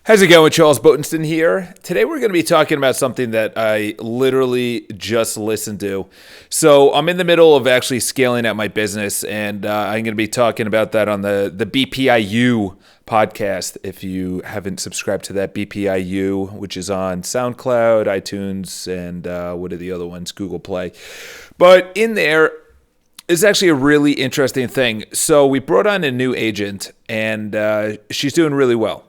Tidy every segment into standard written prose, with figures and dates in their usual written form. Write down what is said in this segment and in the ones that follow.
How's it going? Charles Botensten here. Today we're going to be talking about something that I literally just listened to. So I'm in the middle of actually scaling out my business, and I'm going to be talking about that on the BPIU podcast. If you haven't subscribed to that, BPIU, which is on SoundCloud, iTunes, and what are the other ones? Google Play. But in there is actually a really interesting thing. So we brought on a new agent, and she's doing really well.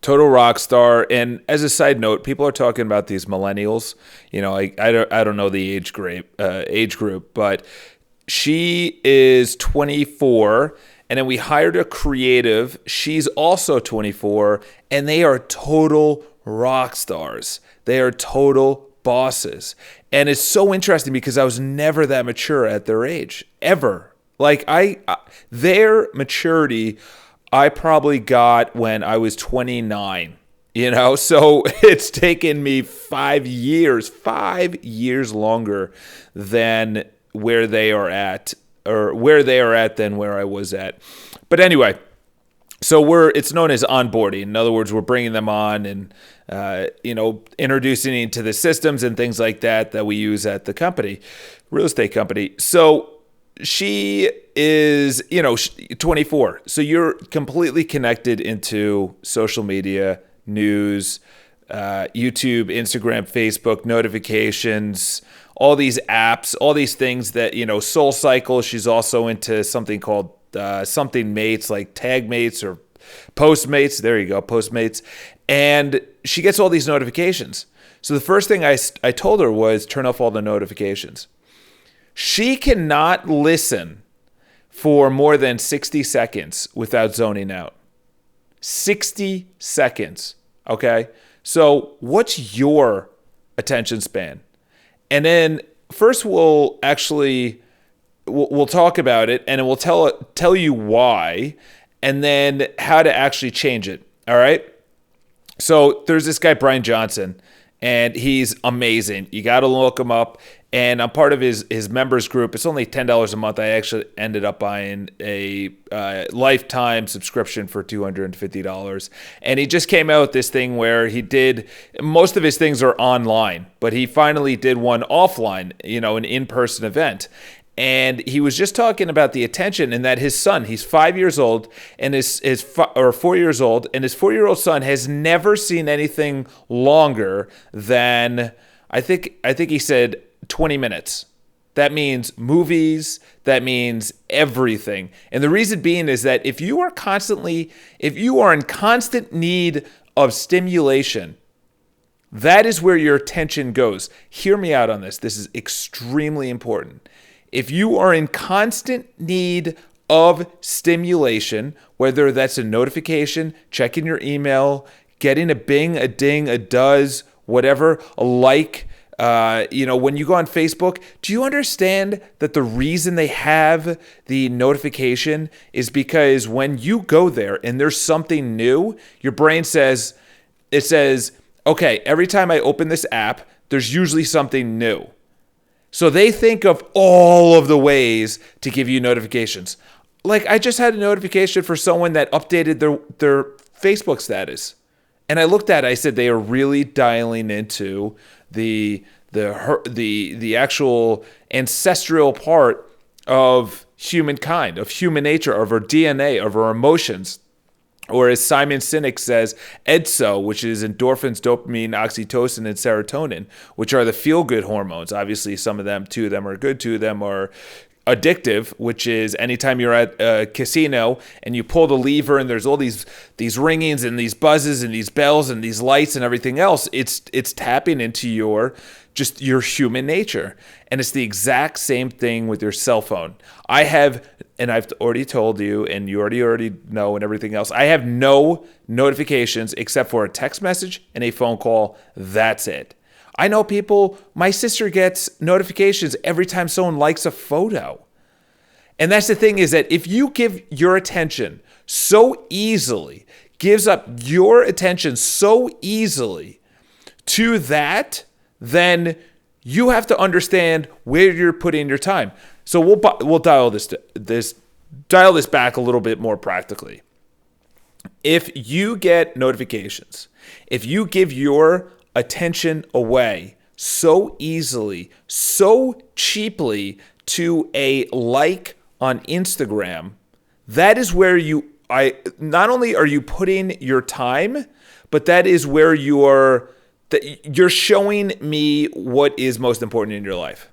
Total rock star. And as a side note, people are talking about these millennials. You know, I don't know the age group, but she is 24, and then we hired a creative. She's also 24, and they are total rock stars. They are total bosses. And it's so interesting because I was never that mature at their age, ever. Like their maturity I probably got when I was 29, so it's taken me 5 years longer than where they are at, than where I was at. But anyway, so it's known as onboarding. In other words, we're bringing them on and, introducing into the systems and things like that we use at the company, real estate company. So she is, 24. So you're completely connected into social media, news, YouTube, Instagram, Facebook, notifications, all these apps, all these things that, Soul Cycle. She's also into something called something mates, like Tag Mates or Postmates. There you go, Postmates. And she gets all these notifications. So the first thing I told her was turn off all the notifications. She cannot listen for more than 60 seconds without zoning out. 60 seconds, okay? So what's your attention span? And then first we'll talk about it, and we'll tell you why, and then how to actually change it, all right? So there's this guy, Brian Johnson, and he's amazing. You got to look him up. And I'm part of his members group. It's only $10 a month. I actually ended up buying a lifetime subscription for $250. And he just came out with this thing where most of his things are online, but he finally did one offline, an in-person event. And he was just talking about the attention, and that his son, he's 5 years old, and 4 years old, and his 4-year-old son has never seen anything longer than, I think he said 20 minutes. That means movies, that means everything. And the reason being is that if you are in constant need of stimulation, that is where your attention goes. Hear me out on this. This is extremely important. If you are in constant need of stimulation, whether that's a notification, checking your email, getting a bing, a ding, a does, whatever, a like, when you go on Facebook, do you understand that the reason they have the notification is because when you go there and there's something new, your brain says, okay, every time I open this app, there's usually something new. So they think of all of the ways to give you notifications. Like I just had a notification for someone that updated their Facebook status. And I looked at it, I said they are really dialing into the actual ancestral part of humankind, of human nature, of our DNA, of our emotions. Or as Simon Sinek says, EDSO, which is endorphins, dopamine, oxytocin, and serotonin, which are the feel-good hormones. Obviously, two of them are good, two of them are addictive, which is anytime you're at a casino and you pull the lever and there's all these ringings and these buzzes and these bells and these lights and everything else, it's tapping into your human nature. And it's the exact same thing with your cell phone. I've already told you, and you already know, and everything else, I have no notifications except for a text message and a phone call. That's it. I know people, my sister gets notifications every time someone likes a photo. And that's the thing, is that if you give your attention so easily, gives up your attention so easily to that, then you have to understand where you're putting your time. So we'll dial this back a little bit more practically. If you get notifications, if you give your attention away so easily, so cheaply to a like on Instagram, that is where not only are you putting your time, but that is where you're showing me what is most important in your life.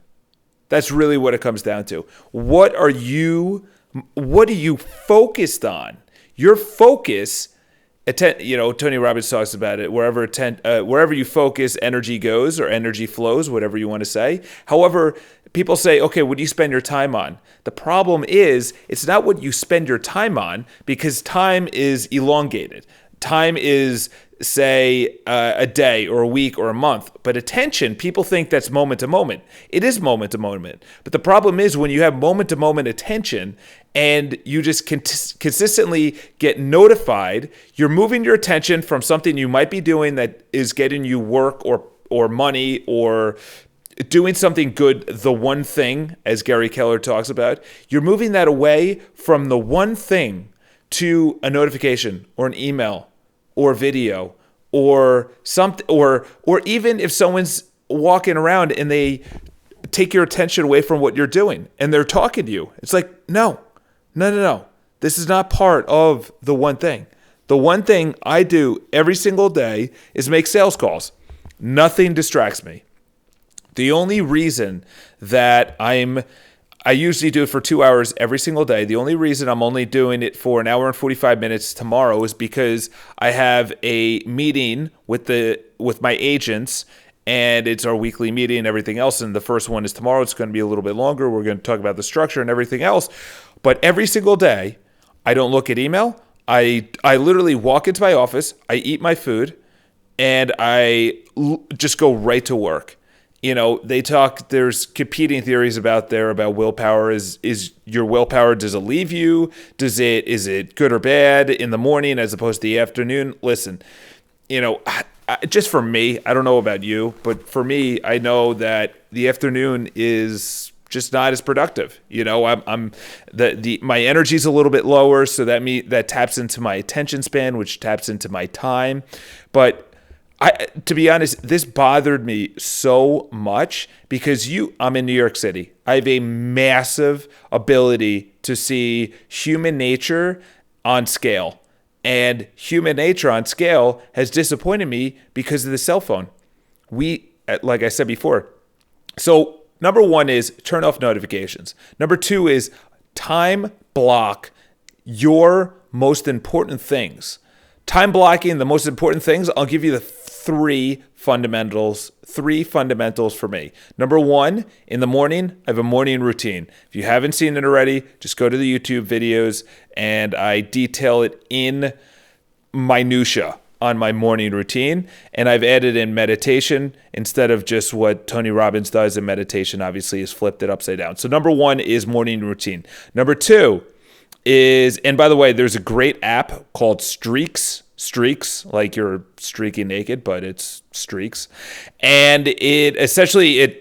That's really what it comes down to. What are you focused on? Your focus, Tony Robbins talks about it. Wherever you focus, energy goes, or energy flows, whatever you want to say. However, people say, okay, what do you spend your time on? The problem is, it's not what you spend your time on, because time is elongated. Time is, say, a day or a week or a month. But attention, people think that's moment to moment. It is moment to moment. But the problem is, when you have moment to moment attention and you just consistently get notified, you're moving your attention from something you might be doing that is getting you work or money or doing something good, the one thing, as Gary Keller talks about. You're moving that away from the one thing to a notification or an email or video or something, or even if someone's walking around and they take your attention away from what you're doing and they're talking to you. It's like, no. This is not part of the one thing. The one thing I do every single day is make sales calls. Nothing distracts me. The only reason that I usually do it for 2 hours every single day. The only reason I'm only doing it for an hour and 45 minutes tomorrow is because I have a meeting with my agents, and it's our weekly meeting and everything else. And the first one is tomorrow. It's going to be a little bit longer. We're going to talk about the structure and everything else. But every single day, I don't look at email. I literally walk into my office, I eat my food, and I just go right to work. There's competing theories about willpower. Is your willpower, does it leave you? Is it good or bad in the morning as opposed to the afternoon? Listen, just for me, I don't know about you, but for me, I know that the afternoon is just not as productive. My energy's a little bit lower, so that taps into my attention span, which taps into my time. But to be honest, this bothered me so much because I'm in New York City. I have a massive ability to see human nature on scale. And human nature on scale has disappointed me because of the cell phone. Like I said before. So number one is turn off notifications. Number two is time block your most important things. Time blocking the most important things. I'll give you the three fundamentals for me. Number one, in the morning, I have a morning routine. If you haven't seen it already, just go to the YouTube videos and I detail it in minutia on my morning routine. And I've added in meditation instead of just what Tony Robbins does. And meditation obviously is flipped it upside down. So number one is morning routine. Number two is, and by the way, there's a great app called Streaks, like you're streaking naked, but it's streaks. And it essentially,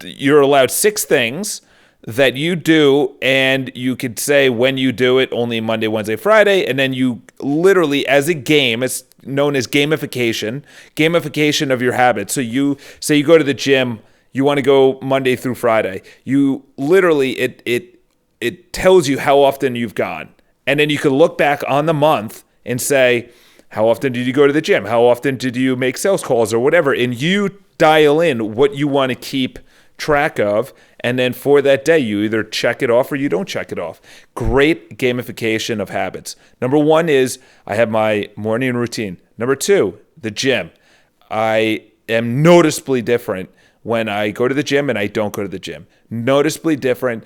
you're allowed 6 things that you do, and you could say when you do it, only Monday, Wednesday, Friday, and then you literally, as a game, it's known as gamification of your habits. So you say you go to the gym, you want to go Monday through Friday. You literally, it tells you how often you've gone. And then you can look back on the month and say, how often did you go to the gym? How often did you make sales calls or whatever? And you dial in what you want to keep track of. And then for that day, you either check it off or you don't check it off. Great gamification of habits. Number one is I have my morning routine. Number two, the gym. I am noticeably different when I go to the gym and I don't go to the gym. Noticeably different.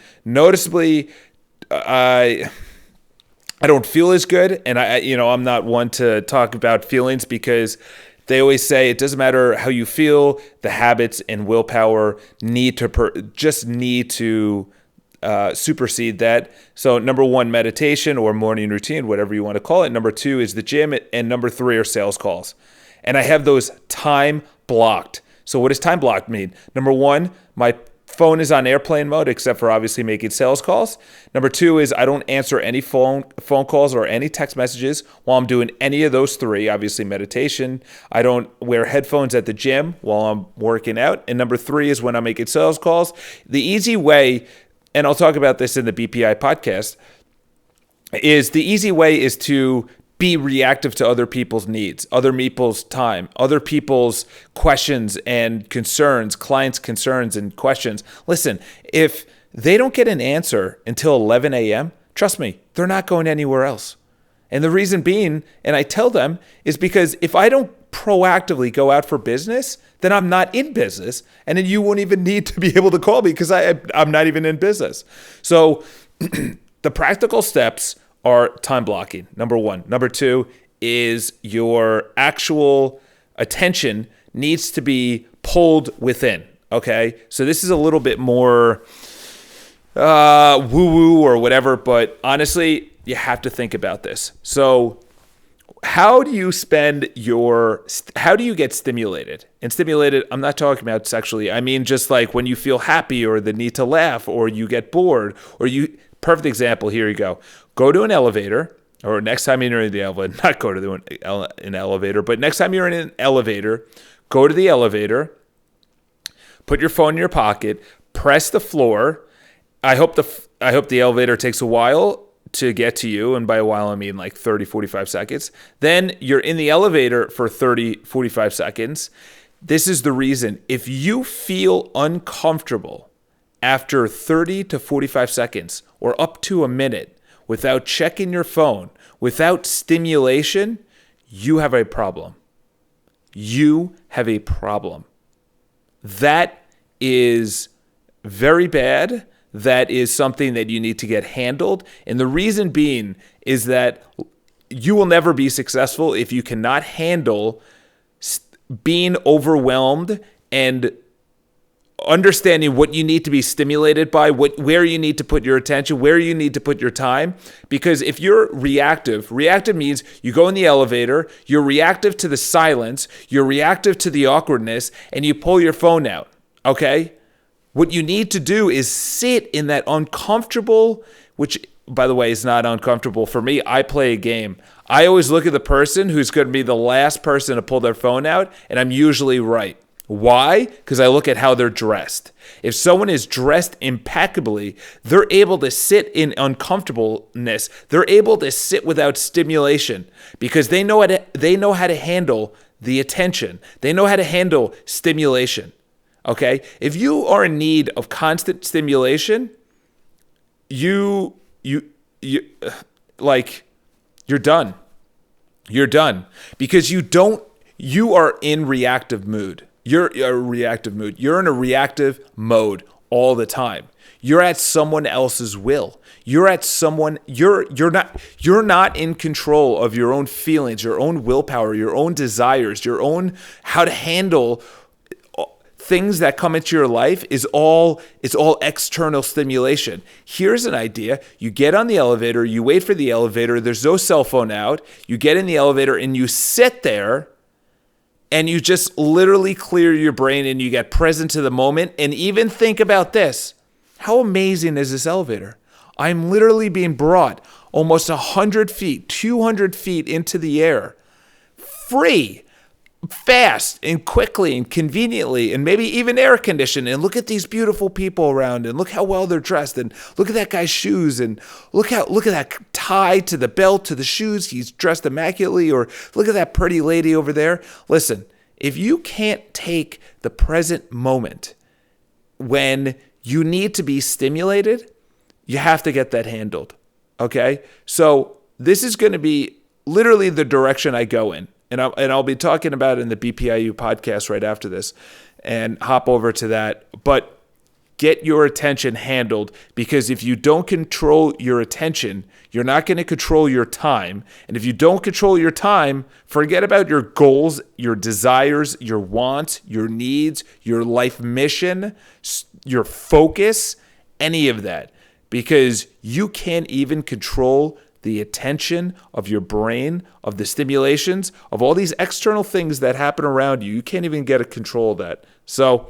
I don't feel as good, and I'm not one to talk about feelings because they always say it doesn't matter how you feel. The habits and willpower need to supersede that. So number one, meditation or morning routine, whatever you want to call it. Number two is the gym, and number three are sales calls. And I have those time blocked. So what does time blocked mean? Number one, my phone is on airplane mode, except for obviously making sales calls. Number 2 is I don't answer any phone calls or any text messages while I'm doing any of those 3. Obviously meditation. I don't wear headphones at the gym while I'm working out. And number 3 is when I'm making sales calls. The easy way, and I'll talk about this in the BPI podcast, is to be reactive to other people's needs, other people's time, other people's questions and concerns, clients' concerns and questions. Listen, if they don't get an answer until 11 a.m., trust me, they're not going anywhere else. And the reason being, and I tell them, is because if I don't proactively go out for business, then I'm not in business. And then you won't even need to be able to call me because I'm not even in business. So the practical steps are time blocking, number 1. Number 2 is your actual attention needs to be pulled within, okay? So this is a little bit more woo-woo or whatever, but honestly, you have to think about this. So how do you get stimulated? And stimulated, I'm not talking about sexually. I mean just like when you feel happy or the need to laugh or you get bored or perfect example, here you go. Go to an elevator, or next time you're in the elevator, not go to an elevator, but next time you're in an elevator, go to the elevator, put your phone in your pocket, press the floor. I hope the elevator takes a while to get to you, and by a while I mean like 30, 45 seconds. Then you're in the elevator for 30, 45 seconds. This is the reason. If you feel uncomfortable after 30 to 45 seconds or up to a minute without checking your phone, without stimulation, you have a problem. You have a problem. That is very bad. That is something that you need to get handled. And the reason being is that you will never be successful if you cannot handle being overwhelmed and understanding what you need to be stimulated by, where you need to put your attention, where you need to put your time. Because if you're reactive means you go in the elevator, you're reactive to the silence, you're reactive to the awkwardness, and you pull your phone out, okay? What you need to do is sit in that uncomfortable, which, by the way, is not uncomfortable for me. I play a game. I always look at the person who's going to be the last person to pull their phone out, and I'm usually right. Why? Because I look at how they're dressed. If someone is dressed impeccably, they're able to sit in uncomfortableness. They're able to sit without stimulation because they know how to handle the attention. They know how to handle stimulation. Okay? If you are in need of constant stimulation, you're done. You're done because you are in reactive mood. You're in a reactive mode all the time. You're at someone else's will. You're not in control of your own feelings, your own willpower, your own desires, your own how to handle things that come into your life. It's all external stimulation. Here's an idea. You get on the elevator, you wait for the elevator, there's no cell phone out. You get in the elevator and you sit there and you just literally clear your brain and you get present to the moment. And even think about this. How amazing is this elevator? I'm literally being brought almost 100 feet, 200 feet into the air, free, fast and quickly and conveniently, and maybe even air conditioned. And look at these beautiful people around, and look how well they're dressed, and look at that guy's shoes, and look at that tie to the belt to the shoes. He's dressed immaculately. Or look at that pretty lady over there. Listen, if you can't take the present moment when you need to be stimulated, you have to get that handled. Okay? So this is going to be literally the direction I go in. And I'll be talking about it in the BPIU podcast right after this, and hop over to that. But get your attention handled, because if you don't control your attention, you're not going to control your time. And if you don't control your time, forget about your goals, your desires, your wants, your needs, your life mission, your focus, any of that, because you can't even control the attention of your brain, of the stimulations, of all these external things that happen around you. You can't even get a control of that. So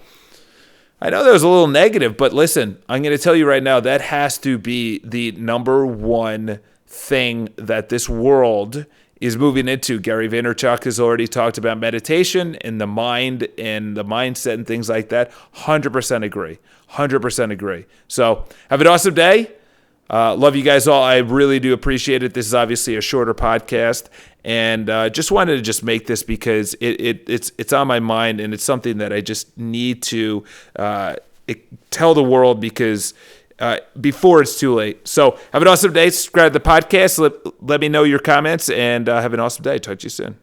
I know that was a little negative, but listen, I'm going to tell you right now, that has to be the number one thing that this world is moving into. Gary Vaynerchuk has already talked about meditation and the mind and the mindset and things like that. 100% agree. 100% agree. So have an awesome day. Love you guys all. I really do appreciate it. This is obviously a shorter podcast, and just wanted to just make this because it's on my mind, and it's something that I just need to tell the world because before it's too late. So have an awesome day. Subscribe to the podcast. Let me know your comments, and have an awesome day. Talk to you soon.